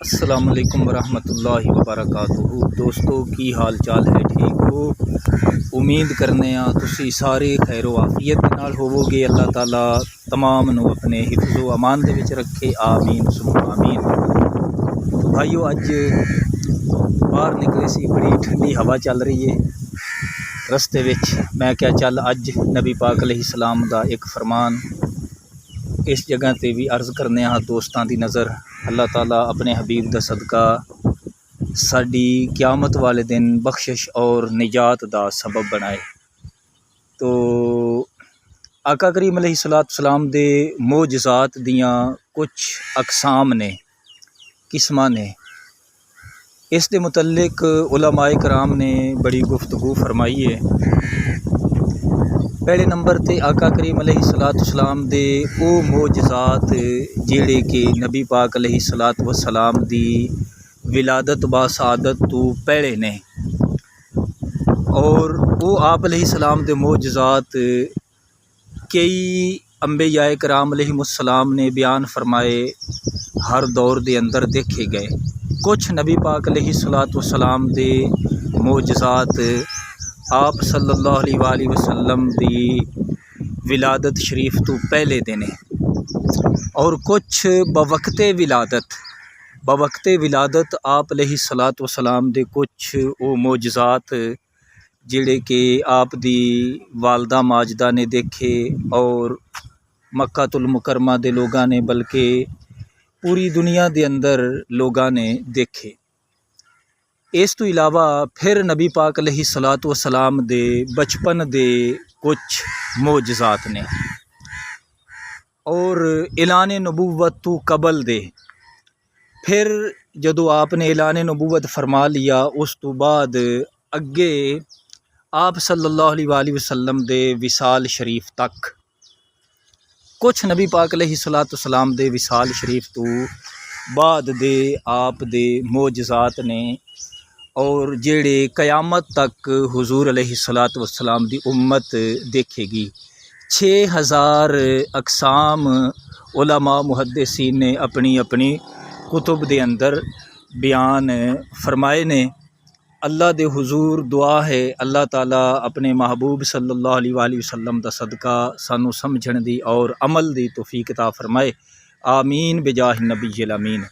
السلام علیکم ورحمۃ اللہ وبرکاتہ دوستو کی حال چال ہے؟ ٹھیک ہو؟ امید کرنے تسی سارے خیر و عافیت دے نال ہوو گے۔ اللہ تعالیٰ تمام نو اپنے حفظ و امان دے وچ رکھے، آمین ثم آمین۔ تو بھائیو، اج باہر نکلے سی، بڑی ٹھنڈی ہوا چل رہی ہے رستے وچ۔ میں کیا چل اج نبی پاک علیہ السلام دا ایک فرمان اس جگہ تے بھی عرض کرنے دوستاں دی نظر اللہ تعالیٰ اپنے حبیب دا صدقہ ساڈی قیامت والے دن بخشش اور نجات دا سبب بنائے۔ تو آقا کریم علیہ السلام دے معجزات دیاں کچھ اقسام نے، قسماں نے، اس دے متعلق علماء کرام نے بڑی گفتگو فرمائی ہے۔ پہلے نمبر تے آقا کریم علیہ السلام دے او معجزات جیڑے کہ نبی پاک علیہ السلام دی ولادت با سعادت تو پہلے نے، اور او آپ علیہ السلام دے معجزات کئی انبیاء کرام علیہ السلام نے بیان فرمائے، ہر دور دے اندر دیکھے گئے۔ کچھ نبی پاک علیہ السلام دے معجزات آپ صلی اللہ علیہ وآلہ وسلم دی ولادت شریف تو پہلے دینے، اور کچھ بوقت ولادت آپ علیہ السلام دے کچھ او معجزات جڑے کہ آپ دی والدہ ماجدہ نے دیکھے اور مکہ المکرمہ دے لوگاں نے، بلکہ پوری دنیا دے اندر لوگاں نے دیکھے۔ اس تو علاوہ پھر نبی پاک علیہ السلام دے بچپن دے کچھ معجزات نے، اور اعلان نبوت تو قبل دے، پھر جدو آپ نے اعلان نبوت فرما لیا، اس تو بعد اگے آپ صلی اللہ علیہ وآلہ وسلم دے وصال شریف تک کچھ نبی پاک علیہ السلام دے وصال شریف تو بعد دے آپ دے معجزات نے، اور جیڑے قیامت تک حضور علیہ السلام دی امت دیکھے گی۔ 6000 اقسام علماء محدثین نے اپنی اپنی کتب دے اندر بیان فرمائے نے۔ اللہ دے حضور دعا ہے اللہ تعالیٰ اپنے محبوب صلی اللہ علیہ وآلہ وسلم دا صدقہ سانو سمجھن دی اور عمل دی توفیق عطا فرمائے، آمین بجاہ النبی الامین۔